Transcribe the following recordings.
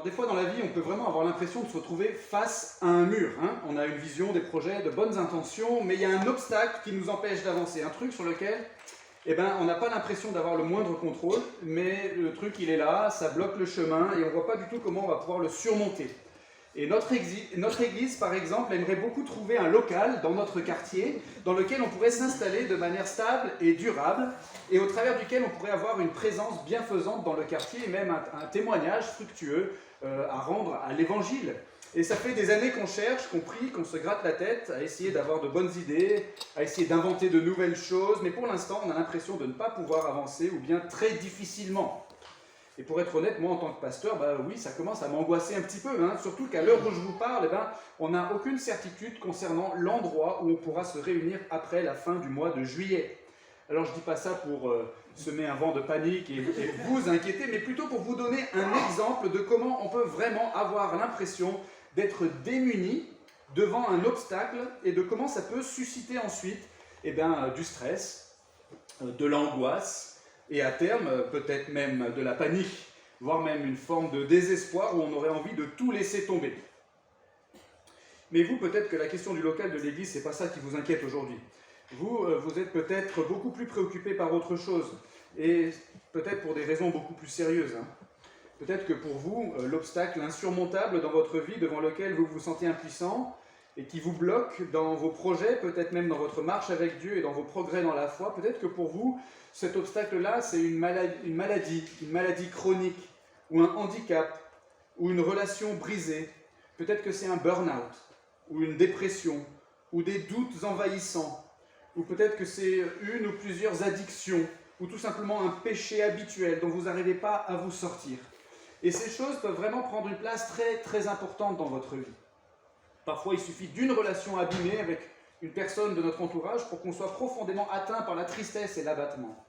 des fois dans la vie, on peut vraiment avoir l'impression de se retrouver face à un mur. Hein. On a une vision, des projets, de bonnes intentions, mais il y a un obstacle qui nous empêche d'avancer. Un truc sur lequel on n'a pas l'impression d'avoir le moindre contrôle, mais le truc, il est là, ça bloque le chemin, et on ne voit pas du tout comment on va pouvoir le surmonter. Et notre église, par exemple, aimerait beaucoup trouver un local dans notre quartier dans lequel on pourrait s'installer de manière stable et durable, et au travers duquel on pourrait avoir une présence bienfaisante dans le quartier, et même un témoignage fructueux à rendre à l'évangile. Et ça fait des années qu'on cherche, qu'on prie, qu'on se gratte la tête à essayer d'avoir de bonnes idées, à essayer d'inventer de nouvelles choses, mais pour l'instant, on a l'impression de ne pas pouvoir avancer, ou bien très difficilement. Et pour être honnête, moi en tant que pasteur, oui, ça commence à m'angoisser un petit peu, hein, surtout qu'à l'heure où je vous parle, on n'a aucune certitude concernant l'endroit où on pourra se réunir après la fin du mois de juillet. Alors je ne dis pas ça pour semer un vent de panique et vous inquiéter, mais plutôt pour vous donner un exemple de comment on peut vraiment avoir l'impression d'être démuni devant un obstacle et de comment ça peut susciter ensuite du stress, de l'angoisse, et à terme, peut-être même de la panique, voire même une forme de désespoir où on aurait envie de tout laisser tomber. Mais vous, peut-être que la question du local de l'église, c'est pas ça qui vous inquiète aujourd'hui. Vous êtes peut-être beaucoup plus préoccupé par autre chose, et peut-être pour des raisons beaucoup plus sérieuses. Hein. Peut-être que pour vous, l'obstacle insurmontable dans votre vie, devant lequel vous vous sentez impuissant, et qui vous bloque dans vos projets, peut-être même dans votre marche avec Dieu et dans vos progrès dans la foi, peut-être que pour vous, cet obstacle-là, c'est une maladie chronique, ou un handicap, ou une relation brisée. Peut-être que c'est un burn-out, ou une dépression, ou des doutes envahissants, ou peut-être que c'est une ou plusieurs addictions, ou tout simplement un péché habituel dont vous n'arrivez pas à vous sortir. Et ces choses peuvent vraiment prendre une place très, très importante dans votre vie. Parfois, il suffit d'une relation abîmée avec une personne de notre entourage pour qu'on soit profondément atteint par la tristesse et l'abattement.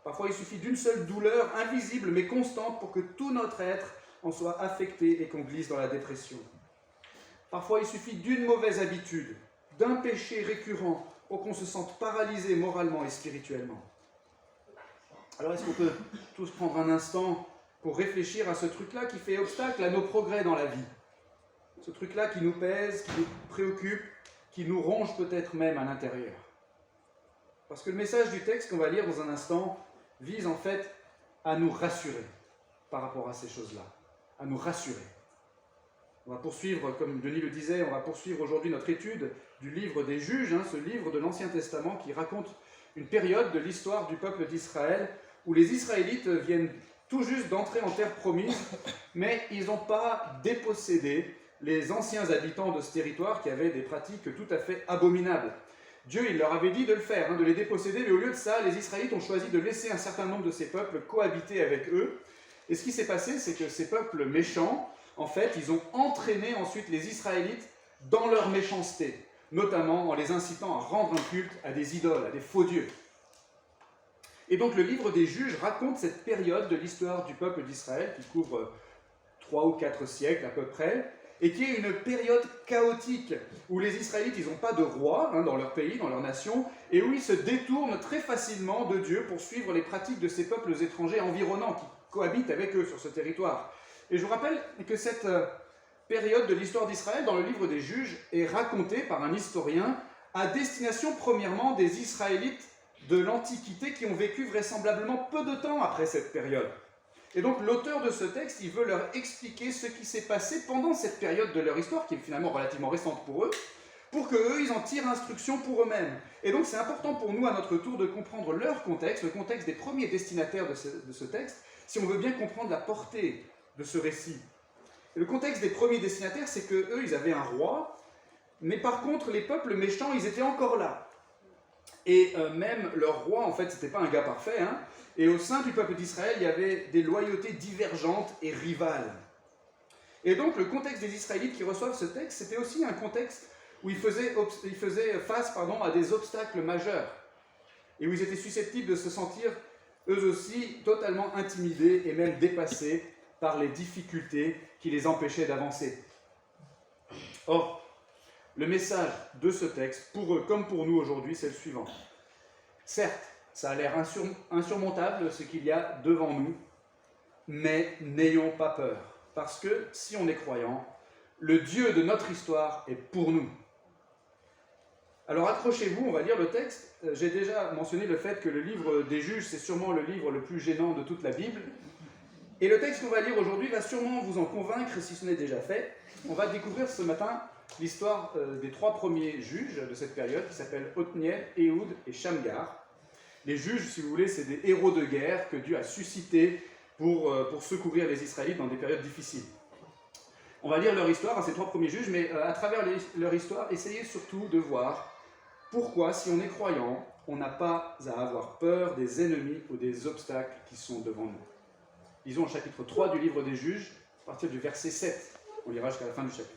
Parfois, il suffit d'une seule douleur invisible mais constante pour que tout notre être en soit affecté et qu'on glisse dans la dépression. Parfois, il suffit d'une mauvaise habitude, d'un péché récurrent pour qu'on se sente paralysé moralement et spirituellement. Alors, est-ce qu'on peut tous prendre un instant pour réfléchir à ce truc-là qui fait obstacle à nos progrès dans la vie ? Ce truc-là qui nous pèse, qui nous préoccupe, qui nous ronge peut-être même à l'intérieur. Parce que le message du texte qu'on va lire dans un instant vise en fait à nous rassurer par rapport à ces choses-là, à nous rassurer. On va poursuivre, comme Denis le disait, on va poursuivre aujourd'hui notre étude du livre des Juges, ce livre de l'Ancien Testament qui raconte une période de l'histoire du peuple d'Israël où les Israélites viennent tout juste d'entrer en terre promise, mais ils n'ont pas dépossédé les anciens habitants de ce territoire qui avaient des pratiques tout à fait abominables. Dieu, il leur avait dit de le faire, de les déposséder, mais au lieu de ça, les Israélites ont choisi de laisser un certain nombre de ces peuples cohabiter avec eux. Et ce qui s'est passé, c'est que ces peuples méchants, en fait, ils ont entraîné ensuite les Israélites dans leur méchanceté, notamment en les incitant à rendre un culte à des idoles, à des faux dieux. Et donc le livre des Juges raconte cette période de l'histoire du peuple d'Israël, qui couvre 3 ou 4 siècles à peu près, et qui est une période chaotique, où les Israélites, ils n'ont pas de roi dans leur pays, dans leur nation, et où ils se détournent très facilement de Dieu pour suivre les pratiques de ces peuples étrangers environnants qui cohabitent avec eux sur ce territoire. Et je vous rappelle que cette période de l'histoire d'Israël, dans le livre des Juges, est racontée par un historien à destination premièrement des Israélites de l'Antiquité qui ont vécu vraisemblablement peu de temps après cette période. Et donc l'auteur de ce texte, il veut leur expliquer ce qui s'est passé pendant cette période de leur histoire, qui est finalement relativement récente pour eux, pour qu'eux, ils en tirent instruction pour eux-mêmes. Et donc c'est important pour nous, à notre tour, de comprendre leur contexte, le contexte des premiers destinataires de ce texte, si on veut bien comprendre la portée de ce récit. Et le contexte des premiers destinataires, c'est qu'eux, ils avaient un roi, mais par contre, les peuples méchants, ils étaient encore là. Et même leur roi, en fait, c'était pas un gars parfait, et au sein du peuple d'Israël, il y avait des loyautés divergentes et rivales. Et donc, le contexte des Israélites qui reçoivent ce texte, c'était aussi un contexte où ils faisaient face à des obstacles majeurs, et où ils étaient susceptibles de se sentir, eux aussi, totalement intimidés et même dépassés par les difficultés qui les empêchaient d'avancer. Or, le message de ce texte, pour eux comme pour nous aujourd'hui, c'est le suivant. Certes, ça a l'air insurmontable ce qu'il y a devant nous, mais n'ayons pas peur. Parce que si on est croyant, le Dieu de notre histoire est pour nous. Alors accrochez-vous, on va lire le texte. J'ai déjà mentionné le fait que le livre des Juges, c'est sûrement le livre le plus gênant de toute la Bible. Et le texte qu'on va lire aujourd'hui va sûrement vous en convaincre si ce n'est déjà fait. On va découvrir ce matin l'histoire des 3 premiers juges de cette période qui s'appellent Othniel, Ehud et Shamgar. Les juges, si vous voulez, c'est des héros de guerre que Dieu a suscités pour secourir les Israélites dans des périodes difficiles. On va lire leur histoire, ces 3 premiers juges, mais à travers leur histoire, essayez surtout de voir pourquoi, si on est croyant, on n'a pas à avoir peur des ennemis ou des obstacles qui sont devant nous. Lisons au chapitre 3 du livre des Juges, à partir du verset 7. On lira jusqu'à la fin du chapitre.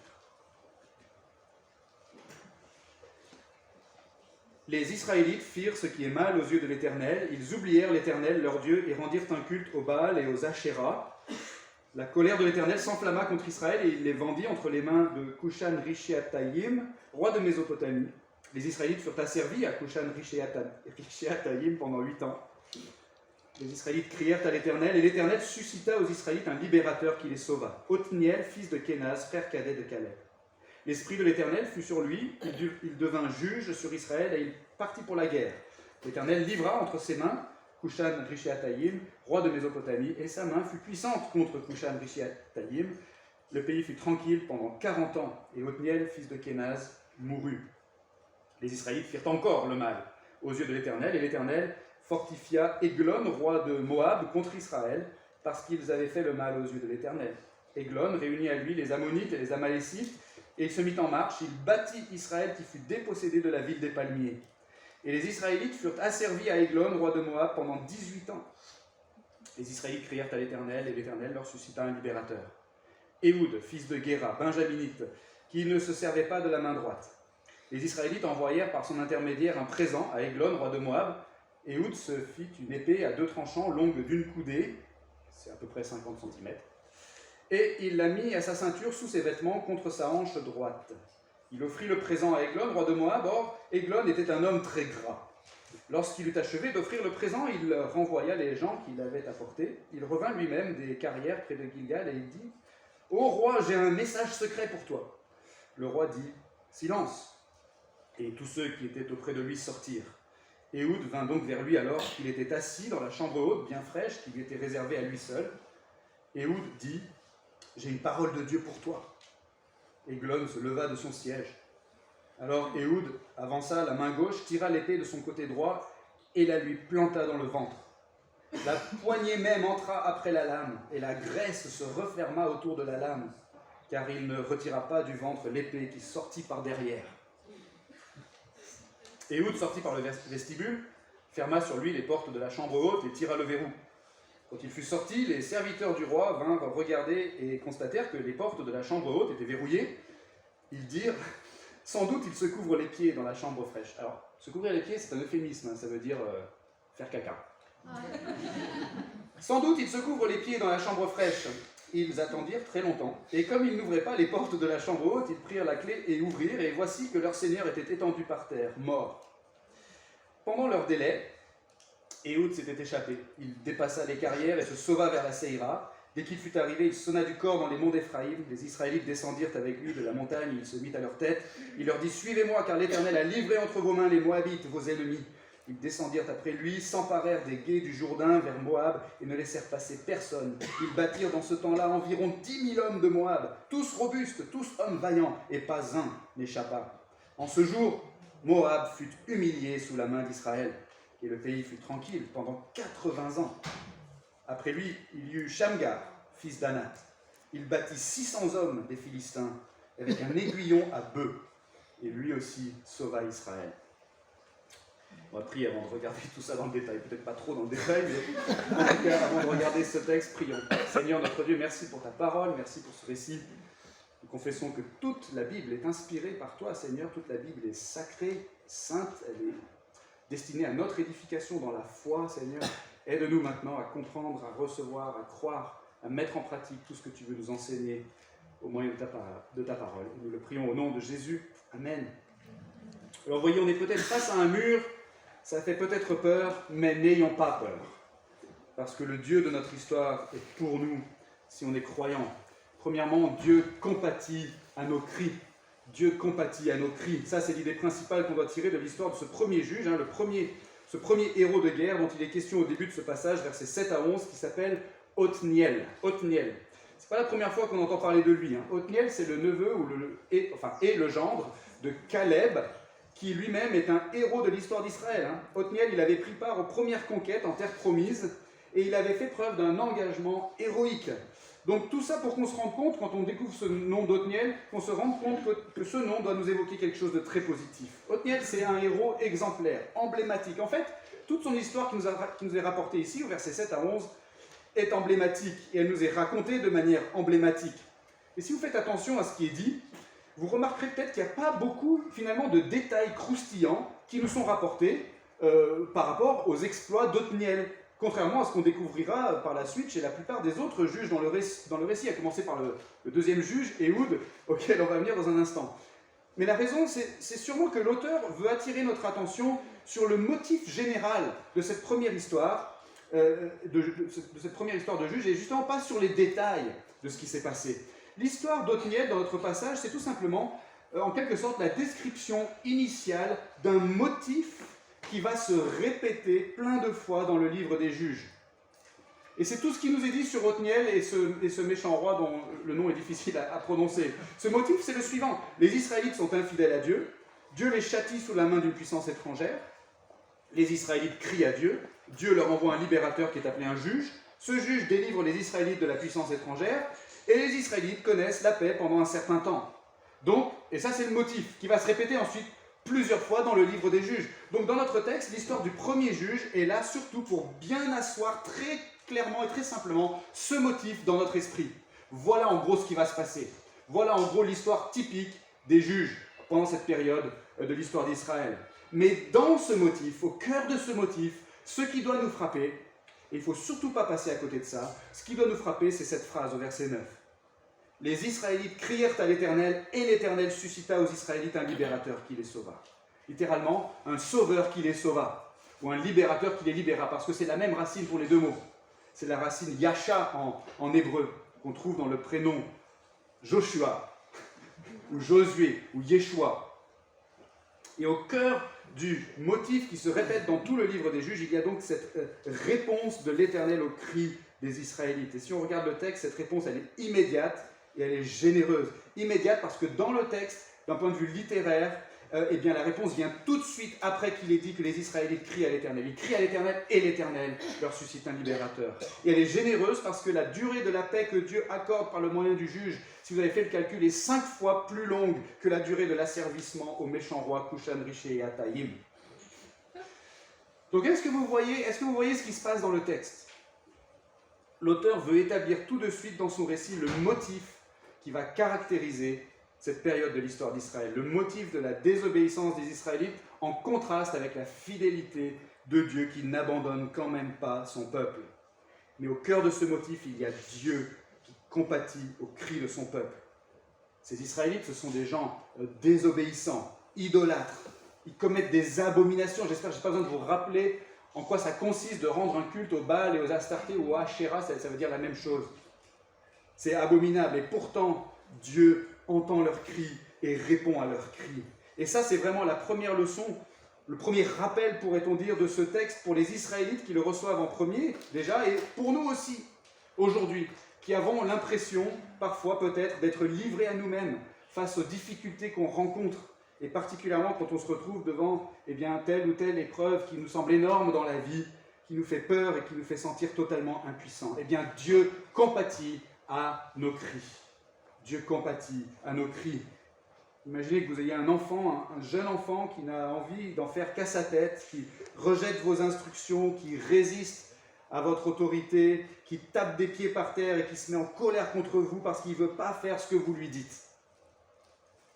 Les Israélites firent ce qui est mal aux yeux de l'Éternel. Ils oublièrent l'Éternel, leur Dieu, et rendirent un culte aux Baal et aux Ashéras. La colère de l'Éternel s'enflamma contre Israël et il les vendit entre les mains de Cushan-Rishéataïm, roi de Mésopotamie. Les Israélites furent asservis à Cushan-Rishéataïm pendant 8 ans. Les Israélites crièrent à l'Éternel, et l'Éternel suscita aux Israélites un libérateur qui les sauva, Othniel, fils de Kénaz, frère cadet de Caleb. L'esprit de l'Éternel fut sur lui, il devint juge sur Israël et il partit pour la guerre. L'Éternel livra entre ses mains Cushan-Rishéataïm, roi de Mésopotamie, et sa main fut puissante contre Cushan-Rishéataïm. Le pays fut tranquille pendant 40 ans, et Othniel, fils de Kénaz, mourut. Les Israélites firent encore le mal aux yeux de l'Éternel, et l'Éternel fortifia Églon, roi de Moab, contre Israël, parce qu'ils avaient fait le mal aux yeux de l'Éternel. Églon réunit à lui les Ammonites et les Amalécites, et il se mit en marche. Il bâtit Israël qui fut dépossédé de la ville des palmiers. Et les Israélites furent asservis à Églon, roi de Moab, pendant 18 ans. Les Israélites crièrent à l'Éternel, et l'Éternel leur suscita un libérateur. Ehud, fils de Guéra, benjaminite, qui ne se servait pas de la main droite. Les Israélites envoyèrent par son intermédiaire un présent à Églon, roi de Moab. Ehud se fit une épée à 2 tranchants, longue d'une coudée, c'est à peu près 50 cm, et il la mit à sa ceinture sous ses vêtements contre sa hanche droite. Il offrit le présent à Églon, roi de Moab. Or, Églon était un homme très gras. Lorsqu'il eut achevé d'offrir le présent, il renvoya les gens qui l'avaient apporté. Il revint lui-même des carrières près de Gilgal et il dit « Ô roi, j'ai un message secret pour toi. » Le roi dit « Silence !» Et tous ceux qui étaient auprès de lui sortirent. Ehud vint donc vers lui alors qu'il était assis dans la chambre haute, bien fraîche, qui lui était réservée à lui seul. Ehud dit « J'ai une parole de Dieu pour toi. » Églon se leva de son siège. Alors Ehud avança la main gauche, tira l'épée de son côté droit et la lui planta dans le ventre. La poignée même entra après la lame, et la graisse se referma autour de la lame, car il ne retira pas du ventre l'épée qui sortit par derrière. Ehud sortit par le vestibule, ferma sur lui les portes de la chambre haute et tira le verrou. Quand il fut sorti, les serviteurs du roi vinrent regarder et constatèrent que les portes de la chambre haute étaient verrouillées. Ils dirent « Sans doute il se couvre les pieds dans la chambre fraîche. » Alors, se couvrir les pieds, c'est un euphémisme, ça veut dire faire caca. Sans doute il se couvre les pieds dans la chambre fraîche. Ils attendirent très longtemps, et comme ils n'ouvraient pas les portes de la chambre haute, ils prirent la clé et ouvrirent, et voici que leur seigneur était étendu par terre, mort. Pendant leur délai, Ehud s'était échappé. Il dépassa les carrières et se sauva vers la Séira. Dès qu'il fut arrivé, il sonna du corps dans les monts d'Éphraïm. Les Israélites descendirent avec lui de la montagne, il se mit à leur tête. Il leur dit « Suivez-moi, car l'Éternel a livré entre vos mains les Moabites, vos ennemis. » Ils descendirent après lui, s'emparèrent des gués du Jourdain vers Moab et ne laissèrent passer personne. Ils battirent dans ce temps-là environ 10 000 hommes de Moab, tous robustes, tous hommes vaillants, et pas un n'échappa. En ce jour, Moab fut humilié sous la main d'Israël, et le pays fut tranquille pendant 80 ans. Après lui, il y eut Shamgar, fils d'Anath. Il battit 600 hommes des Philistins avec un aiguillon à bœuf, et lui aussi sauva Israël. On va prier avant de regarder tout ça dans le détail, peut-être pas trop dans le détail, mais en tout cas, avant de regarder ce texte, prions. Seigneur notre Dieu, merci pour ta parole, merci pour ce récit. Nous confessons que toute la Bible est inspirée par toi, Seigneur, toute la Bible est sacrée, sainte, elle est destinée à notre édification dans la foi, Seigneur. Aide-nous maintenant à comprendre, à recevoir, à croire, à mettre en pratique tout ce que tu veux nous enseigner au moyen de ta parole. Nous le prions au nom de Jésus. Amen. Alors, voyez, on est peut-être face à un mur. Ça fait peut-être peur, mais n'ayons pas peur. Parce que le Dieu de notre histoire est pour nous, si on est croyant. Premièrement, Dieu compatit à nos cris. Dieu compatit à nos cris. Ça, c'est l'idée principale qu'on doit tirer de l'histoire de ce premier juge, hein, ce premier héros de guerre dont il est question au début de ce passage, versets 7 à 11, qui s'appelle Othniel. Othniel. C'est pas la première fois qu'on entend parler de lui. Hein. Othniel, c'est le neveu et le gendre de Caleb, qui lui-même est un héros de l'histoire d'Israël. Hein. Othniel, il avait pris part aux premières conquêtes en terre promise, et il avait fait preuve d'un engagement héroïque. Donc tout ça pour qu'on se rende compte, quand on découvre ce nom d'Othniel, qu'on se rende compte que ce nom doit nous évoquer quelque chose de très positif. Othniel, c'est un héros exemplaire, emblématique. En fait, toute son histoire qui nous est rapportée ici, au verset 7 à 11, est emblématique, et elle nous est racontée de manière emblématique. Et si vous faites attention à ce qui est dit, vous remarquerez peut-être qu'il n'y a pas beaucoup, finalement, de détails croustillants qui nous sont rapportés par rapport aux exploits d'Othniel, contrairement à ce qu'on découvrira par la suite chez la plupart des autres juges dans le récit, à commencer par le deuxième juge, Ehud, auquel on va venir dans un instant. Mais la raison, c'est sûrement que l'auteur veut attirer notre attention sur le motif général de cette première histoire, de cette première histoire de juge, et justement pas sur les détails de ce qui s'est passé. L'histoire d'Othniel dans notre passage, c'est tout simplement, en quelque sorte, la description initiale d'un motif qui va se répéter plein de fois dans le livre des juges. Et c'est tout ce qui nous est dit sur Othniel et ce méchant roi dont le nom est difficile à prononcer. Ce motif, c'est le suivant. Les Israélites sont infidèles à Dieu. Dieu les châtie sous la main d'une puissance étrangère. Les Israélites crient à Dieu. Dieu leur envoie un libérateur qui est appelé un juge. Ce juge délivre les Israélites de la puissance étrangère. Et les Israélites connaissent la paix pendant un certain temps. Donc, et ça c'est le motif, qui va se répéter ensuite plusieurs fois dans le livre des juges. Donc dans notre texte, l'histoire du premier juge est là surtout pour bien asseoir très clairement et très simplement ce motif dans notre esprit. Voilà en gros ce qui va se passer. Voilà en gros l'histoire typique des juges pendant cette période de l'histoire d'Israël. Mais dans ce motif, au cœur de ce motif, ce qui doit nous frapper, et il ne faut surtout pas passer à côté de ça, ce qui doit nous frapper, c'est cette phrase au verset 9. Les Israélites crièrent à l'Éternel, et l'Éternel suscita aux Israélites un libérateur qui les sauva. Littéralement, un sauveur qui les sauva, ou un libérateur qui les libéra, parce que c'est la même racine pour les deux mots. C'est la racine Yasha en hébreu, qu'on trouve dans le prénom Joshua, ou Josué, ou Yeshua. Et au cœur du motif qui se répète dans tout le livre des juges, il y a donc cette réponse de l'Éternel au cri des Israélites. Et si on regarde le texte, cette réponse, elle est immédiate et elle est généreuse. Immédiate parce que dans le texte, d'un point de vue littéraire, eh bien, la réponse vient tout de suite après qu'il ait dit que les Israélites crient à l'Éternel. Ils crient à l'Éternel et l'Éternel leur suscite un libérateur. Et elle est généreuse parce que la durée de la paix que Dieu accorde par le moyen du juge, si vous avez fait le calcul, est 5 fois plus longue que la durée de l'asservissement au méchant roi Kushan-Riché et Ataïm. Donc est-ce que vous voyez ce qui se passe dans le texte? L'auteur veut établir tout de suite dans son récit le motif qui va caractériser cette période de l'histoire d'Israël, le motif de la désobéissance des Israélites en contraste avec la fidélité de Dieu qui n'abandonne quand même pas son peuple. Mais au cœur de ce motif, il y a Dieu qui compatit aux cris de son peuple. Ces Israélites, ce sont des gens désobéissants, idolâtres. Ils commettent des abominations. J'espère que je n'ai pas besoin de vous rappeler en quoi ça consiste de rendre un culte aux Baal et aux Astartés ou aux Asherah, ça veut dire la même chose. C'est abominable et pourtant Dieu entend leurs cris et répond à leurs cris. Et ça, c'est vraiment la première leçon, le premier rappel, pourrait-on dire, de ce texte pour les Israélites qui le reçoivent en premier, déjà, et pour nous aussi, aujourd'hui, qui avons l'impression, parfois peut-être, d'être livrés à nous-mêmes face aux difficultés qu'on rencontre, et particulièrement quand on se retrouve devant telle ou telle épreuve qui nous semble énorme dans la vie, qui nous fait peur et qui nous fait sentir totalement impuissants. Eh bien, Dieu compatit à nos cris. Dieu compatit à nos cris. Imaginez que vous ayez un enfant, un jeune enfant qui n'a envie d'en faire qu'à sa tête, qui rejette vos instructions, qui résiste à votre autorité, qui tape des pieds par terre et qui se met en colère contre vous parce qu'il ne veut pas faire ce que vous lui dites.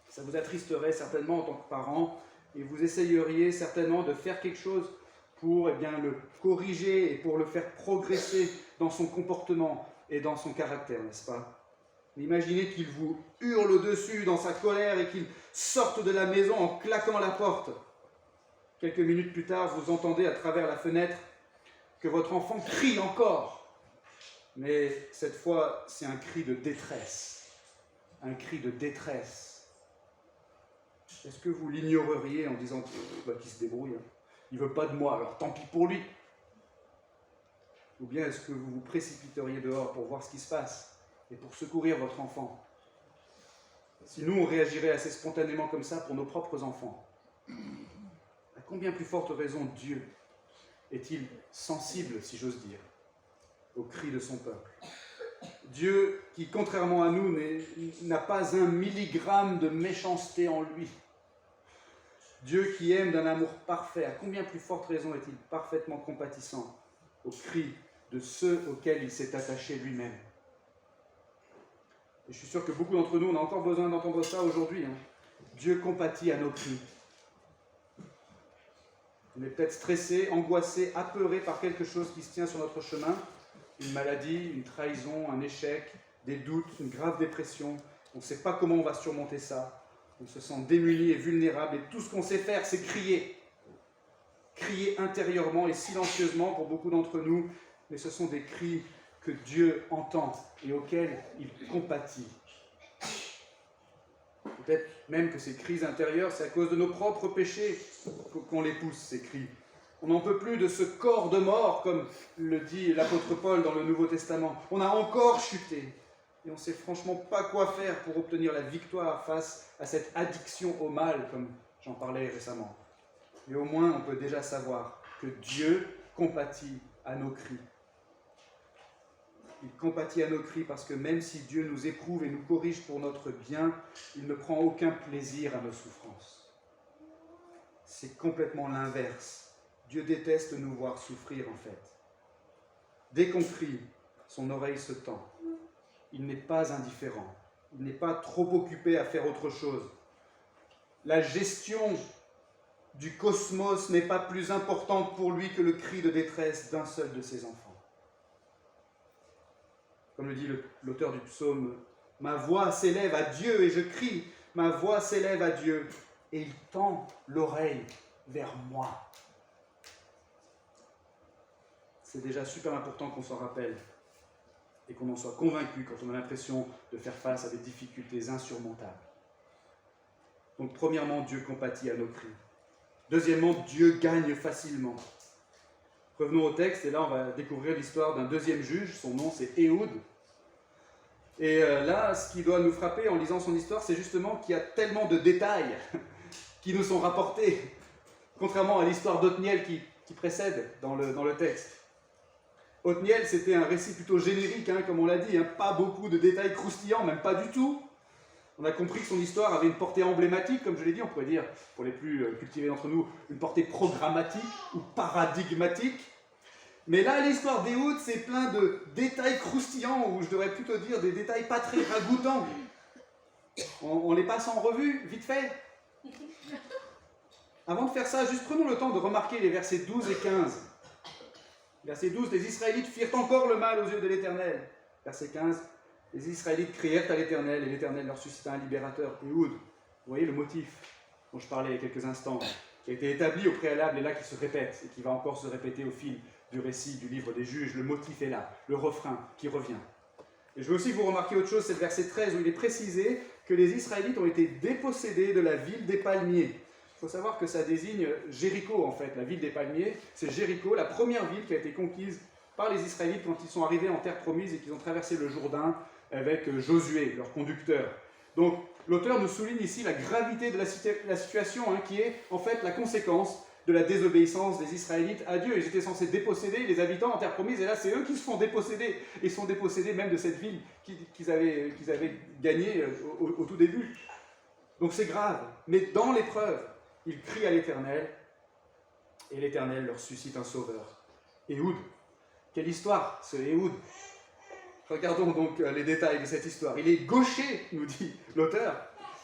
Ça vous attristerait certainement en tant que parent et vous essayeriez certainement de faire quelque chose pour le corriger et pour le faire progresser dans son comportement et dans son caractère, n'est-ce pas? Imaginez qu'il vous hurle au-dessus dans sa colère et qu'il sorte de la maison en claquant la porte. Quelques minutes plus tard, vous entendez à travers la fenêtre que votre enfant crie encore. Mais cette fois, c'est un cri de détresse. Un cri de détresse. Est-ce que vous l'ignoreriez en disant qu'il se débrouille, hein. Il ne veut pas de moi, alors tant pis pour lui. Ou bien est-ce que vous vous précipiteriez dehors pour voir ce qui se passe et pour secourir votre enfant? Si nous, on réagirait assez spontanément comme ça pour nos propres enfants, à combien plus forte raison Dieu est-il sensible, si j'ose dire, aux cris de son peuple? Dieu qui, contrairement à nous, n'a pas un milligramme de méchanceté en lui. Dieu qui aime d'un amour parfait, à combien plus forte raison est-il parfaitement compatissant aux cris de ceux auxquels il s'est attaché lui-même? Et je suis sûr que beaucoup d'entre nous, on a encore besoin d'entendre ça aujourd'hui. Hein. Dieu compatit à nos cris. On est peut-être stressé, angoissé, apeuré par quelque chose qui se tient sur notre chemin, une maladie, une trahison, un échec, des doutes, une grave dépression. On ne sait pas comment on va surmonter ça. On se sent démuni et vulnérable et tout ce qu'on sait faire, c'est crier. Crier intérieurement et silencieusement pour beaucoup d'entre nous, mais ce sont des cris que Dieu entend et auxquels il compatit. Peut-être même que ces cris intérieures, c'est à cause de nos propres péchés qu'on les pousse, ces cris. On n'en peut plus de ce corps de mort, comme le dit l'apôtre Paul dans le Nouveau Testament. On a encore chuté. Et on ne sait franchement pas quoi faire pour obtenir la victoire face à cette addiction au mal, comme j'en parlais récemment. Mais au moins, on peut déjà savoir que Dieu compatit à nos cris. Il compatit à nos cris parce que même si Dieu nous éprouve et nous corrige pour notre bien, il ne prend aucun plaisir à nos souffrances. C'est complètement l'inverse. Dieu déteste nous voir souffrir en fait. Dès qu'on crie, son oreille se tend. Il n'est pas indifférent. Il n'est pas trop occupé à faire autre chose. La gestion du cosmos n'est pas plus importante pour lui que le cri de détresse d'un seul de ses enfants. Comme le dit l'auteur du psaume, « Ma voix s'élève à Dieu et je crie, ma voix s'élève à Dieu et il tend l'oreille vers moi. » C'est déjà super important qu'on s'en rappelle et qu'on en soit convaincu quand on a l'impression de faire face à des difficultés insurmontables. Donc premièrement, Dieu compatit à nos cris. Deuxièmement, Dieu gagne facilement. Revenons au texte, et là on va découvrir l'histoire d'un deuxième juge, son nom c'est Ehud. Et là, ce qui doit nous frapper en lisant son histoire, c'est justement qu'il y a tellement de détails qui nous sont rapportés, contrairement à l'histoire d'Othniel qui précède dans le texte. Othniel, c'était un récit plutôt générique, comme on l'a dit, pas beaucoup de détails croustillants, même pas du tout. On a compris que son histoire avait une portée emblématique, comme je l'ai dit, on pourrait dire, pour les plus cultivés d'entre nous, une portée programmatique ou paradigmatique. Mais là, l'histoire d'Ehud, c'est plein de détails croustillants, ou je devrais plutôt dire des détails pas très ragoûtants. On les passe en revue, vite fait. Avant de faire ça, juste prenons le temps de remarquer les versets 12 et 15. Verset 12, les Israélites firent encore le mal aux yeux de l'Éternel. Verset 15, les Israélites crièrent à l'Éternel, et l'Éternel leur suscita un libérateur, Ehud. Vous voyez le motif dont je parlais il y a quelques instants, qui a été établi au préalable et là qui se répète, et qui va encore se répéter au fil du récit du livre des juges. Le motif est là, le refrain qui revient. Et je veux aussi que vous remarquiez autre chose, c'est le verset 13, où il est précisé que les Israélites ont été dépossédés de la ville des palmiers. Il faut savoir que ça désigne Jéricho, en fait. La ville des palmiers, c'est Jéricho, la première ville qui a été conquise par les Israélites quand ils sont arrivés en terre promise et qu'ils ont traversé le Jourdain avec Josué, leur conducteur. Donc, l'auteur nous souligne ici la gravité de la situation, qui est en fait la conséquence de la désobéissance des Israélites à Dieu. Ils étaient censés déposséder les habitants en terre promise, et là, c'est eux qui se font déposséder. Ils sont dépossédés même de cette ville qu'ils avaient gagnée au tout début. Donc, c'est grave. Mais dans l'épreuve, ils crient à l'Éternel, et l'Éternel leur suscite un sauveur. Ehud. Quelle histoire, ce Ehud. Regardons donc les détails de cette histoire. Il est gaucher, nous dit l'auteur.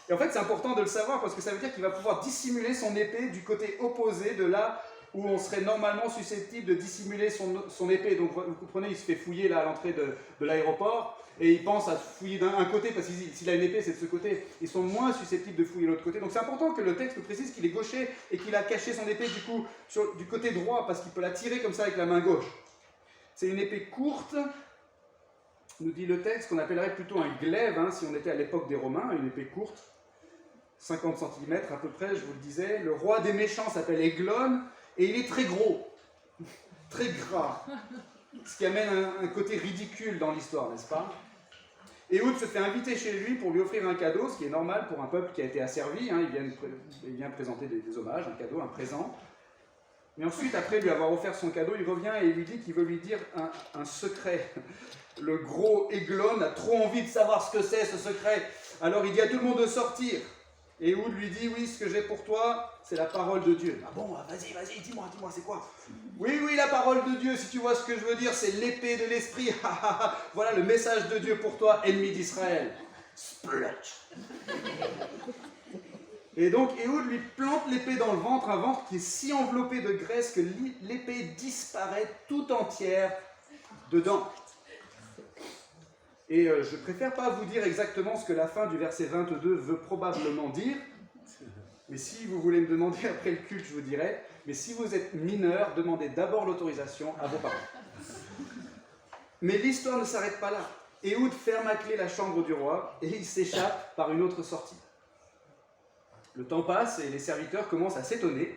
Et en fait, c'est important de le savoir parce que ça veut dire qu'il va pouvoir dissimuler son épée du côté opposé de là où on serait normalement susceptible de dissimuler son épée. Donc vous comprenez, il se fait fouiller là à l'entrée de l'aéroport et il pense à fouiller d'un côté parce que s'il a une épée, c'est de ce côté. Ils sont moins susceptibles de fouiller de l'autre côté. Donc c'est important que le texte nous précise qu'il est gaucher et qu'il a caché son épée du coup du côté droit parce qu'il peut la tirer comme ça avec la main gauche. C'est une épée courte nous dit le texte, qu'on appellerait plutôt un glaive, hein, si on était à l'époque des Romains, une épée courte, 50 cm à peu près, je vous le disais. Le roi des méchants s'appelle Eglon, et il est très gros, très gras, ce qui amène un côté ridicule dans l'histoire, n'est-ce pas? Ehud se fait inviter chez lui pour lui offrir un cadeau, ce qui est normal pour un peuple qui a été asservi, hein, il vient présenter des hommages, un cadeau, un présent. Mais ensuite, après lui avoir offert son cadeau, il revient et il lui dit qu'il veut lui dire un secret. Le gros Eglon a trop envie de savoir ce que c'est, ce secret. Alors il dit à tout le monde de sortir. Et Ehud lui dit, oui, ce que j'ai pour toi, c'est la parole de Dieu. Ah bon, vas-y, dis-moi, c'est quoi? Oui, la parole de Dieu, si tu vois ce que je veux dire, c'est l'épée de l'esprit. Voilà le message de Dieu pour toi, ennemi d'Israël. Splutch. Et donc Ehud lui plante l'épée dans le ventre, un ventre qui est si enveloppé de graisse que l'épée disparaît tout entière dedans. Et je préfère pas vous dire exactement ce que la fin du verset 22 veut probablement dire, mais si vous voulez me demander après le culte, je vous dirai, mais si vous êtes mineur, demandez d'abord l'autorisation à vos parents. Mais l'histoire ne s'arrête pas là. Ehud ferme à clé la chambre du roi et il s'échappe par une autre sortie. Le temps passe et les serviteurs commencent à s'étonner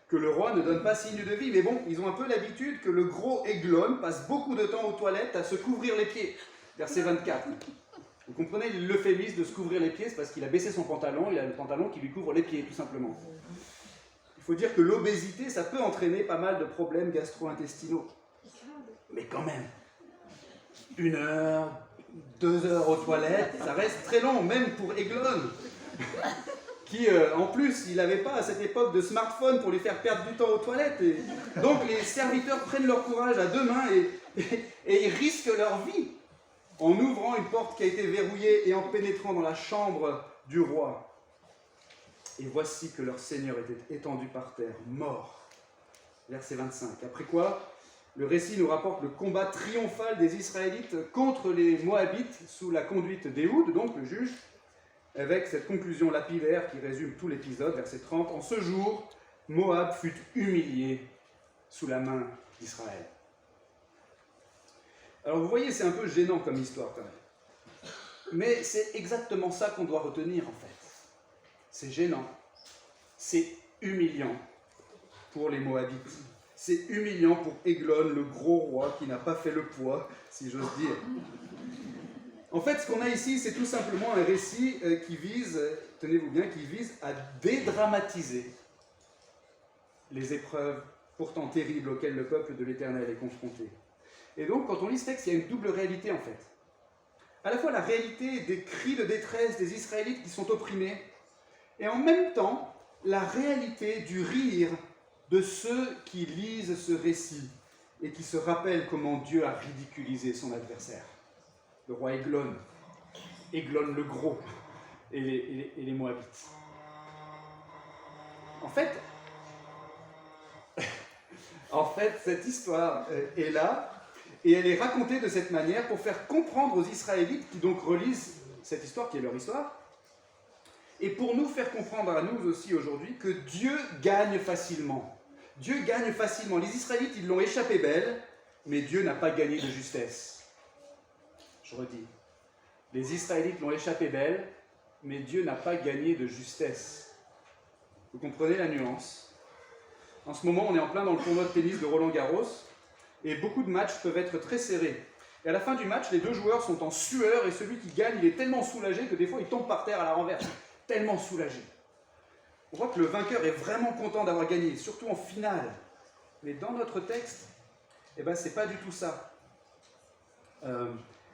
que le roi ne donne pas signe de vie. Mais bon, ils ont un peu l'habitude que le gros Eglon passe beaucoup de temps aux toilettes à se couvrir les pieds. Verset 24. Vous comprenez l'euphémisme de se couvrir les pieds, c'est parce qu'il a baissé son pantalon, il a le pantalon qui lui couvre les pieds, tout simplement. Il faut dire que l'obésité, ça peut entraîner pas mal de problèmes gastro-intestinaux. Mais quand même, 1 heure, 2 heures aux toilettes, ça reste très long, même pour Eglon, qui, en plus, il n'avait pas à cette époque de smartphone pour lui faire perdre du temps aux toilettes. Et donc les serviteurs prennent leur courage à 2 mains et ils risquent leur vie en ouvrant une porte qui a été verrouillée et en pénétrant dans la chambre du roi. Et voici que leur seigneur était étendu par terre, mort. Verset 25. Après quoi, le récit nous rapporte le combat triomphal des Israélites contre les Moabites sous la conduite d'Ehud, donc le juge, avec cette conclusion lapidaire qui résume tout l'épisode, verset 30. En ce jour, Moab fut humilié sous la main d'Israël. Alors vous voyez, c'est un peu gênant comme histoire quand même. Mais c'est exactement ça qu'on doit retenir en fait. C'est gênant, c'est humiliant pour les Moabites. C'est humiliant pour Eglon, le gros roi qui n'a pas fait le poids, si j'ose dire. En fait, ce qu'on a ici, c'est tout simplement un récit qui vise, tenez-vous bien, qui vise à dédramatiser les épreuves pourtant terribles auxquelles le peuple de l'Éternel est confronté. Et donc, quand on lit ce texte, il y a une double réalité en fait. À la fois la réalité des cris de détresse des Israélites qui sont opprimés, et en même temps, la réalité du rire de ceux qui lisent ce récit et qui se rappellent comment Dieu a ridiculisé son adversaire. Le roi Eglon le gros, et les Moabites. En fait, cette histoire est là, et elle est racontée de cette manière pour faire comprendre aux Israélites qui donc relisent cette histoire qui est leur histoire, et pour nous faire comprendre à nous aussi aujourd'hui que Dieu gagne facilement. Dieu gagne facilement. Les Israélites, ils l'ont échappé belle, mais Dieu n'a pas gagné de justesse. Je redis. Les Israélites l'ont échappé belle, mais Dieu n'a pas gagné de justesse. Vous comprenez la nuance? En ce moment, on est en plein dans le tournoi de tennis de Roland-Garros, et beaucoup de matchs peuvent être très serrés. Et à la fin du match, les deux joueurs sont en sueur, et celui qui gagne, il est tellement soulagé que des fois, il tombe par terre à la renverse. Tellement soulagé. On voit que le vainqueur est vraiment content d'avoir gagné, surtout en finale. Mais dans notre texte, c'est pas du tout ça.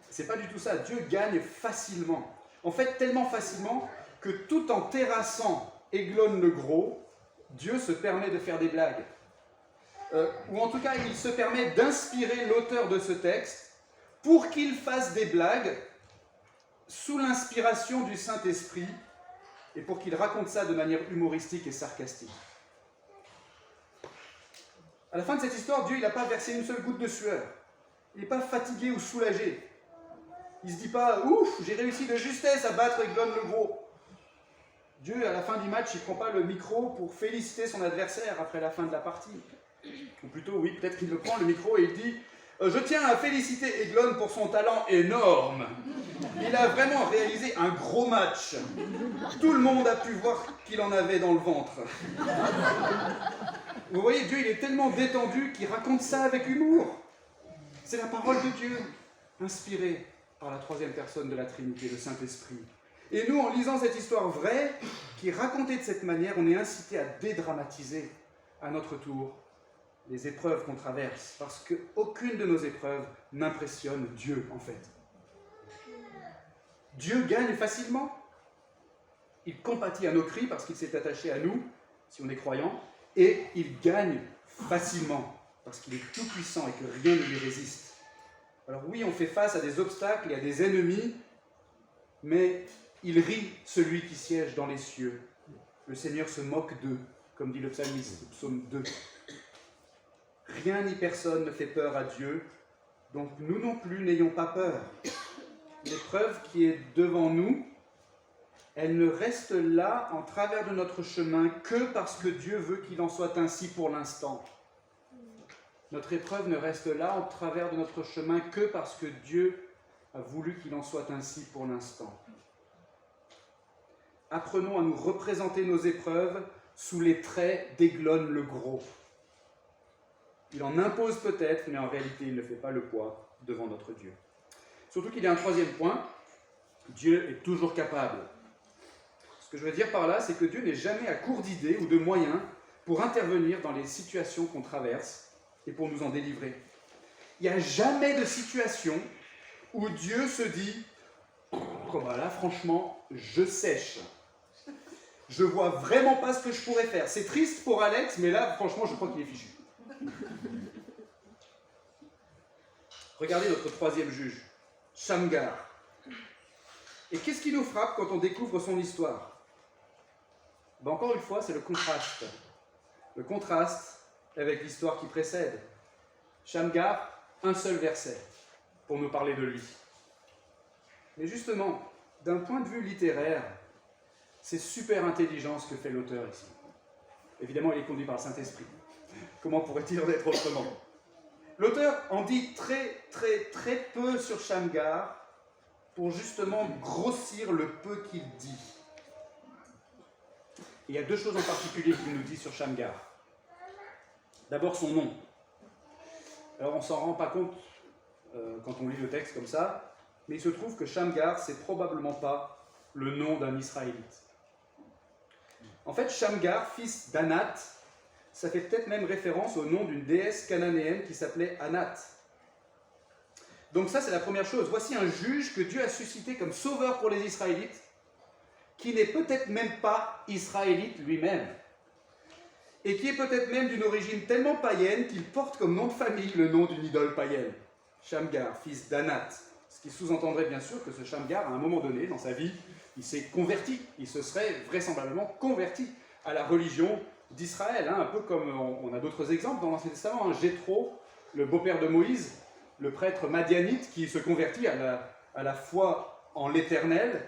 C'est pas du tout ça. Dieu gagne facilement. En fait, tellement facilement que tout en terrassant Eglon le gros, Dieu se permet de faire des blagues. Ou en tout cas, il se permet d'inspirer l'auteur de ce texte pour qu'il fasse des blagues sous l'inspiration du Saint-Esprit et pour qu'il raconte ça de manière humoristique et sarcastique. À la fin de cette histoire, Dieu n'a pas versé une seule goutte de sueur. Il n'est pas fatigué ou soulagé. Il ne se dit pas « Ouf, j'ai réussi de justesse à battre Eglon le gros ». Dieu, à la fin du match, il ne prend pas le micro pour féliciter son adversaire après la fin de la partie. Ou plutôt, oui, peut-être qu'il le prend le micro et il dit Je tiens à féliciter Eglon pour son talent énorme. Il a vraiment réalisé un gros match. Tout le monde a pu voir qu'il en avait dans le ventre. Vous voyez, Dieu, il est tellement détendu qu'il raconte ça avec humour. C'est la parole de Dieu, inspirée par la troisième personne de la Trinité, le Saint-Esprit. Et nous, en lisant cette histoire vraie, qui est racontée de cette manière, on est incité à dédramatiser à notre tour les épreuves qu'on traverse, parce qu'aucune de nos épreuves n'impressionne Dieu, en fait. Dieu gagne facilement. Il compatit à nos cris parce qu'il s'est attaché à nous, si on est croyant, et il gagne facilement parce qu'il est tout-puissant et que rien ne lui résiste. Alors oui, on fait face à des obstacles et à des ennemis, mais il rit celui qui siège dans les cieux. Le Seigneur se moque d'eux, comme dit le psalmiste, le psaume 2. Rien ni personne ne fait peur à Dieu, donc nous non plus n'ayons pas peur. L'épreuve qui est devant nous, elle ne reste là en travers de notre chemin que parce que Dieu veut qu'il en soit ainsi pour l'instant. Notre épreuve ne reste là en travers de notre chemin que parce que Dieu a voulu qu'il en soit ainsi pour l'instant. Apprenons à nous représenter nos épreuves sous les traits d'Eglon le Gros. Il en impose peut-être, mais en réalité, il ne fait pas le poids devant notre Dieu. Surtout qu'il y a un troisième point, Dieu est toujours capable. Ce que je veux dire par là, c'est que Dieu n'est jamais à court d'idées ou de moyens pour intervenir dans les situations qu'on traverse et pour nous en délivrer. Il n'y a jamais de situation où Dieu se dit « Oh ben là, franchement, je sèche. Je vois vraiment pas ce que je pourrais faire. C'est triste pour Alex, mais là, franchement, je crois qu'il est fichu. » Regardez notre troisième juge, Shamgar. Et qu'est-ce qui nous frappe quand on découvre son histoire ? Ben encore une fois, c'est le contraste. Le contraste avec l'histoire qui précède. Shamgar, un seul verset pour nous parler de lui. Mais justement, d'un point de vue littéraire, c'est super intelligent ce que fait l'auteur ici. Évidemment, il est conduit par le Saint-Esprit. Comment pourrait-il en être autrement ? L'auteur en dit très peu sur Shamgar pour justement grossir le peu qu'il dit. Et il y a deux choses en particulier qu'il nous dit sur Shamgar. D'abord son nom. Alors on ne s'en rend pas compte quand on lit le texte comme ça, mais il se trouve que Shamgar, c'est probablement pas le nom d'un Israélite. En fait, Shamgar, fils d'Anat, ça fait peut-être même référence au nom d'une déesse cananéenne qui s'appelait Anat. Donc ça, c'est la première chose. Voici un juge que Dieu a suscité comme sauveur pour les Israélites, qui n'est peut-être même pas israélite lui-même, et qui est peut-être même d'une origine tellement païenne qu'il porte comme nom de famille le nom d'une idole païenne. Shamgar, fils d'Anat. Ce qui sous-entendrait bien sûr que ce Shamgar, à un moment donné dans sa vie, il s'est converti. Il se serait vraisemblablement converti à la religion d'Israël, un peu comme on a d'autres exemples dans l'Ancien Testament. Jéthro, le beau-père de Moïse, le prêtre madianite qui se convertit à la foi en l'Éternel,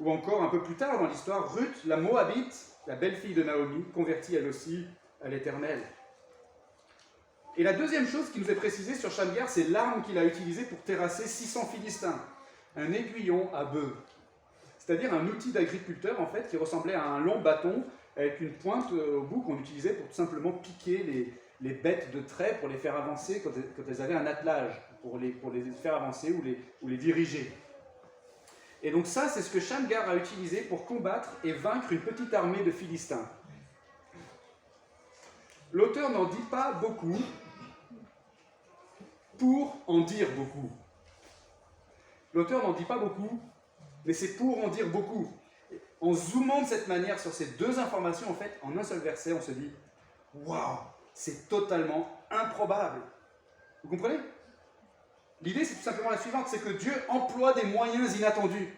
ou encore un peu plus tard dans l'histoire, Ruth, la Moabite, la belle-fille de Naomi, convertie elle aussi à l'Éternel. Et la deuxième chose qui nous est précisée sur Shamgar, c'est l'arme qu'il a utilisée pour terrasser 600 Philistins, un aiguillon à bœuf, c'est-à-dire un outil d'agriculteur en fait qui ressemblait à un long bâton avec une pointe au bout qu'on utilisait pour tout simplement piquer les bêtes de trait pour les faire avancer quand elles avaient un attelage, pour les faire avancer ou les diriger. Et donc ça, c'est ce que Shamgar a utilisé pour combattre et vaincre une petite armée de Philistins. L'auteur n'en dit pas beaucoup pour en dire beaucoup. L'auteur n'en dit pas beaucoup, mais c'est pour en dire beaucoup. En zoomant de cette manière sur ces deux informations, en fait, en un seul verset, on se dit « Waouh, c'est totalement improbable !» Vous comprenez ? L'idée, c'est tout simplement la suivante, c'est que Dieu emploie des moyens inattendus.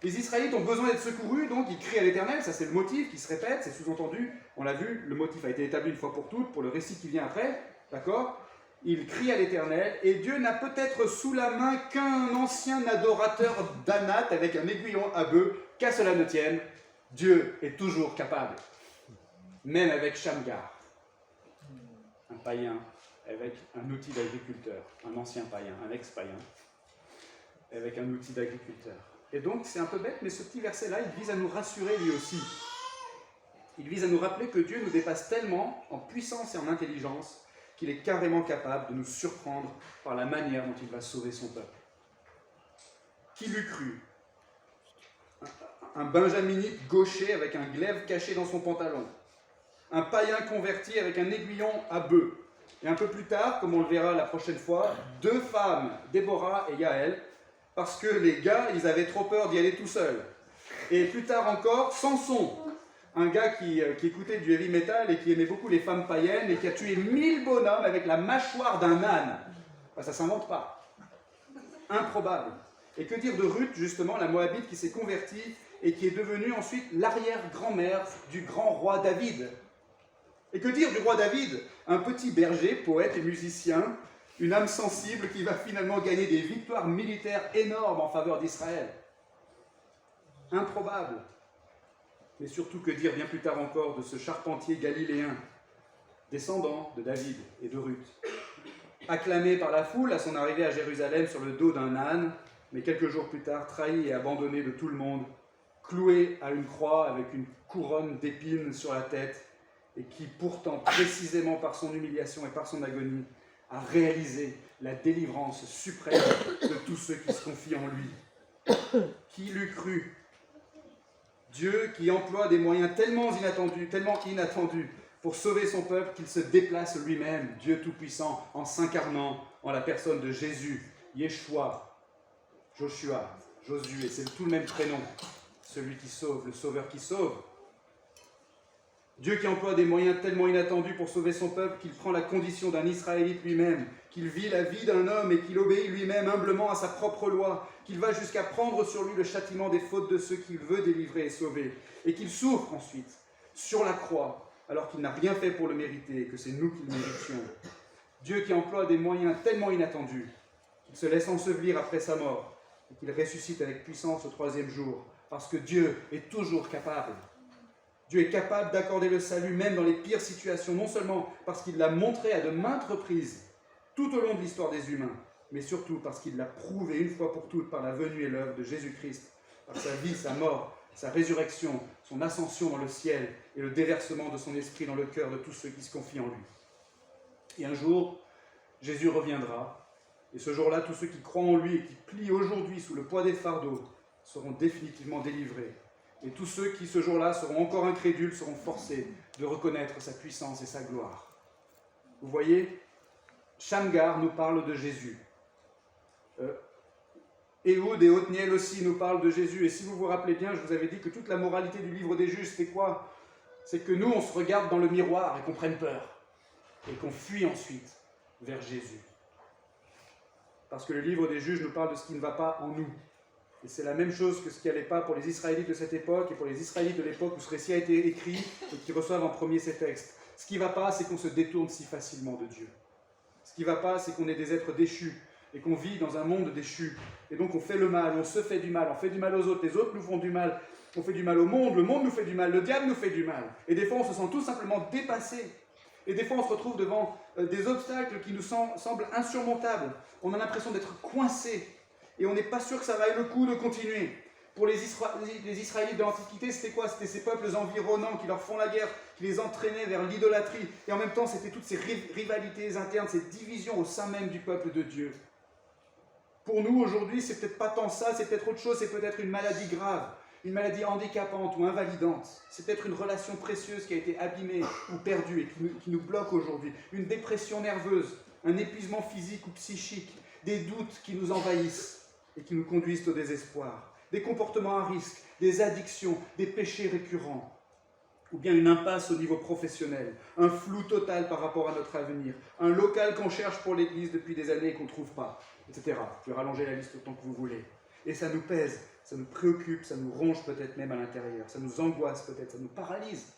Les Israélites ont besoin d'être secourus, donc ils crient à l'Éternel, ça c'est le motif qui se répète, c'est sous-entendu, on l'a vu, le motif a été établi une fois pour toutes, pour le récit qui vient après, d'accord ? Ils crient à l'Éternel, et Dieu n'a peut-être sous la main qu'un ancien adorateur d'Anat avec un aiguillon à bœuf, qu'à cela ne tienne, Dieu est toujours capable, même avec Shamgar, un païen avec un outil d'agriculteur, un ancien païen, un ex-païen, avec un outil d'agriculteur. Et donc, c'est un peu bête, mais ce petit verset-là, il vise à nous rassurer lui aussi. Il vise à nous rappeler que Dieu nous dépasse tellement en puissance et en intelligence qu'il est carrément capable de nous surprendre par la manière dont il va sauver son peuple. Qui l'eût cru? Un benjaminite gaucher avec un glaive caché dans son pantalon. Un païen converti avec un aiguillon à bœuf. Et un peu plus tard, comme on le verra la prochaine fois, 2 femmes, Déborah et Yaël, parce que les gars, ils avaient trop peur d'y aller tout seuls. Et plus tard encore, Samson, un gars qui écoutait du heavy metal et qui aimait beaucoup les femmes païennes et qui a tué 1000 bonhommes avec la mâchoire d'un âne. Enfin, ça ne s'invente pas. Improbable. Et que dire de Ruth, justement, la Moabite qui s'est convertie et qui est devenue ensuite l'arrière-grand-mère du grand roi David. Et que dire du roi David, un petit berger, poète et musicien, une âme sensible qui va finalement gagner des victoires militaires énormes en faveur d'Israël. Improbable. Mais surtout, que dire bien plus tard encore de ce charpentier galiléen, descendant de David et de Ruth, acclamé par la foule à son arrivée à Jérusalem sur le dos d'un âne, mais quelques jours plus tard, trahi et abandonné de tout le monde, cloué à une croix avec une couronne d'épines sur la tête, et qui pourtant, précisément par son humiliation et par son agonie, a réalisé la délivrance suprême de tous ceux qui se confient en lui. Qui l'eût cru? Dieu qui emploie des moyens tellement inattendus pour sauver son peuple qu'il se déplace lui-même, Dieu Tout-Puissant, en s'incarnant en la personne de Jésus, Yeshua, Joshua, Josué, c'est tout le même prénom, celui qui sauve, le sauveur qui sauve. Dieu qui emploie des moyens tellement inattendus pour sauver son peuple qu'il prend la condition d'un Israélite lui-même, qu'il vit la vie d'un homme et qu'il obéit lui-même humblement à sa propre loi, qu'il va jusqu'à prendre sur lui le châtiment des fautes de ceux qu'il veut délivrer et sauver, et qu'il souffre ensuite sur la croix, alors qu'il n'a rien fait pour le mériter et que c'est nous qui le méritions. Dieu qui emploie des moyens tellement inattendus qu'il se laisse ensevelir après sa mort et qu'il ressuscite avec puissance au 3e jour, parce que Dieu est toujours capable. Dieu est capable d'accorder le salut même dans les pires situations, non seulement parce qu'il l'a montré à de maintes reprises tout au long de l'histoire des humains, mais surtout parce qu'il l'a prouvé une fois pour toutes par la venue et l'œuvre de Jésus-Christ, par sa vie, sa mort, sa résurrection, son ascension dans le ciel et le déversement de son esprit dans le cœur de tous ceux qui se confient en lui. Et un jour, Jésus reviendra, et ce jour-là, tous ceux qui croient en lui et qui plient aujourd'hui sous le poids des fardeaux seront définitivement délivrés. Et tous ceux qui, ce jour-là, seront encore incrédules, seront forcés de reconnaître sa puissance et sa gloire. Vous voyez, Shamgar nous parle de Jésus. Ehud et Othniel aussi nous parlent de Jésus. Et si vous vous rappelez bien, je vous avais dit que toute la moralité du livre des Juges, c'est quoi? C'est que nous, on se regarde dans le miroir et qu'on prenne peur. Et qu'on fuit ensuite vers Jésus. Parce que le livre des Juges nous parle de ce qui ne va pas en nous. Et c'est la même chose que ce qui n'allait pas pour les Israélites de cette époque et pour les Israélites de l'époque où ce récit a été écrit et qui reçoivent en premier ces textes. Ce qui ne va pas, c'est qu'on se détourne si facilement de Dieu. Ce qui ne va pas, c'est qu'on est des êtres déchus et qu'on vit dans un monde déchu. Et donc on fait le mal, on se fait du mal, on fait du mal aux autres, les autres nous font du mal, on fait du mal au monde, le monde nous fait du mal, le diable nous fait du mal. Et des fois on se sent tout simplement dépassé. Et des fois on se retrouve devant des obstacles qui nous semblent insurmontables. On a l'impression d'être coincé. Et on n'est pas sûr que ça vaille le coup de continuer. Pour les Israélites de l'Antiquité, c'était quoi? C'était ces peuples environnants qui leur font la guerre, qui les entraînaient vers l'idolâtrie. Et en même temps, c'était toutes ces rivalités internes, ces divisions au sein même du peuple de Dieu. Pour nous, aujourd'hui, c'est peut-être pas tant ça, c'est peut-être autre chose, c'est peut-être une maladie grave, une maladie handicapante ou invalidante. C'est peut-être une relation précieuse qui a été abîmée ou perdue et qui nous bloque aujourd'hui. Une dépression nerveuse, un épuisement physique ou psychique, des doutes qui nous envahissent et qui nous conduisent au désespoir, des comportements à risque, des addictions, des péchés récurrents, ou bien une impasse au niveau professionnel, un flou total par rapport à notre avenir, un local qu'on cherche pour l'église depuis des années et qu'on ne trouve pas, etc. Je vais rallonger la liste autant que vous voulez. Et ça nous pèse, ça nous préoccupe, ça nous ronge peut-être même à l'intérieur, ça nous angoisse peut-être, ça nous paralyse,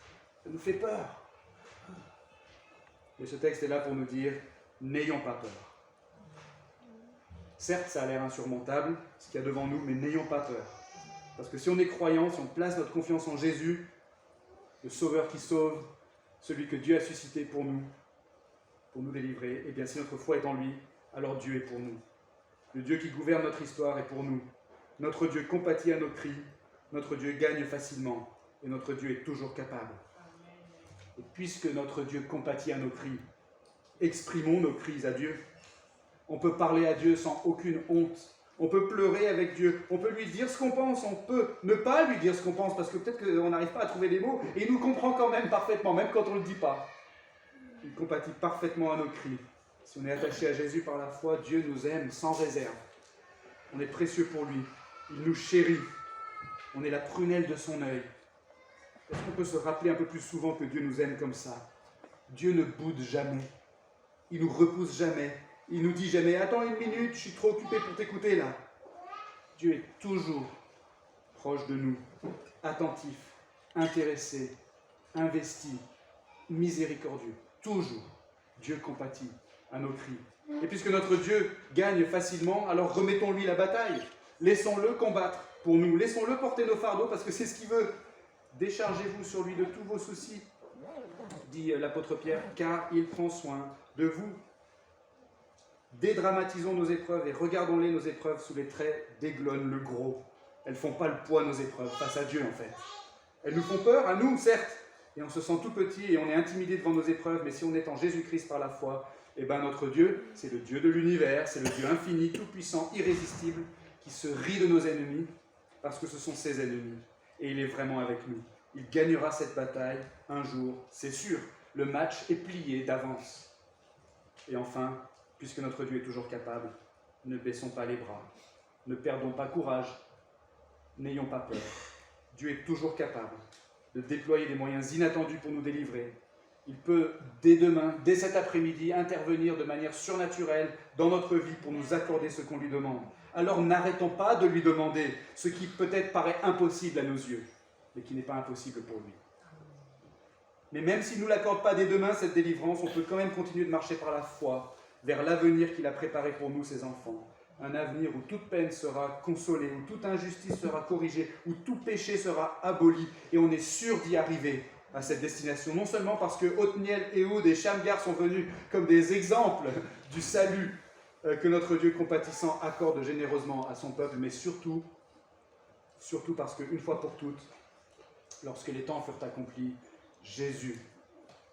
ça nous fait peur. Mais ce texte est là pour nous dire, n'ayons pas peur. Certes, ça a l'air insurmontable, ce qu'il y a devant nous, mais n'ayons pas peur. Parce que si on est croyant, si on place notre confiance en Jésus, le Sauveur qui sauve, celui que Dieu a suscité pour nous, pour nous délivrer. Et bien si notre foi est en lui, alors Dieu est pour nous. Le Dieu qui gouverne notre histoire est pour nous. Notre Dieu compatit à nos cris, notre Dieu gagne facilement, et notre Dieu est toujours capable. Et puisque notre Dieu compatit à nos cris, exprimons nos cris à Dieu. On peut parler à Dieu sans aucune honte. On peut pleurer avec Dieu. On peut lui dire ce qu'on pense. On peut ne pas lui dire ce qu'on pense parce que peut-être qu'on n'arrive pas à trouver les mots. Et il nous comprend quand même parfaitement, même quand on ne le dit pas. Il compatit parfaitement à nos cris. Si on est attaché à Jésus par la foi, Dieu nous aime sans réserve. On est précieux pour lui. Il nous chérit. On est la prunelle de son œil. Est-ce qu'on peut se rappeler un peu plus souvent que Dieu nous aime comme ça? Dieu ne boude jamais. Il nous repousse jamais. Il nous dit jamais « Attends une minute, je suis trop occupé pour t'écouter là ». Dieu est toujours proche de nous, attentif, intéressé, investi, miséricordieux. Toujours, Dieu compatit à nos cris. Et puisque notre Dieu gagne facilement, alors remettons-lui la bataille. Laissons-le combattre pour nous. Laissons-le porter nos fardeaux parce que c'est ce qu'il veut. Déchargez-vous sur lui de tous vos soucis, dit l'apôtre Pierre, car il prend soin de vous. Dédramatisons nos épreuves et regardons-les, nos épreuves, sous les traits d'Aiglon le Gros. Elles ne font pas le poids, nos épreuves, face à Dieu en fait. Elles nous font peur, à nous, certes, et on se sent tout petit et on est intimidé devant nos épreuves, mais si on est en Jésus-Christ par la foi, eh bien notre Dieu, c'est le Dieu de l'univers, c'est le Dieu infini, tout-puissant, irrésistible, qui se rit de nos ennemis, parce que ce sont ses ennemis, et il est vraiment avec nous. Il gagnera cette bataille un jour, c'est sûr. Le match est plié d'avance. Et enfin, puisque notre Dieu est toujours capable, ne baissons pas les bras, ne perdons pas courage, n'ayons pas peur. Dieu est toujours capable de déployer des moyens inattendus pour nous délivrer. Il peut, dès demain, dès cet après-midi, intervenir de manière surnaturelle dans notre vie pour nous accorder ce qu'on lui demande. Alors n'arrêtons pas de lui demander ce qui peut-être paraît impossible à nos yeux, mais qui n'est pas impossible pour lui. Mais même s'il ne nous l'accorde pas dès demain, cette délivrance, on peut quand même continuer de marcher par la foi vers l'avenir qu'il a préparé pour nous, ses enfants. Un avenir où toute peine sera consolée, où toute injustice sera corrigée, où tout péché sera aboli. Et on est sûr d'y arriver à cette destination. Non seulement parce que Othniel, Ehud et Shamgar sont venus comme des exemples du salut que notre Dieu compatissant accorde généreusement à son peuple, mais surtout parce qu'une fois pour toutes, lorsque les temps furent accomplis, Jésus,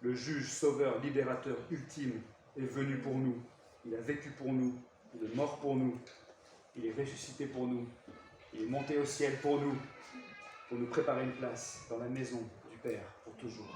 le juge, sauveur, libérateur ultime, est venu pour nous, il a vécu pour nous, il est mort pour nous, il est ressuscité pour nous, il est monté au ciel pour nous préparer une place dans la maison du Père pour toujours.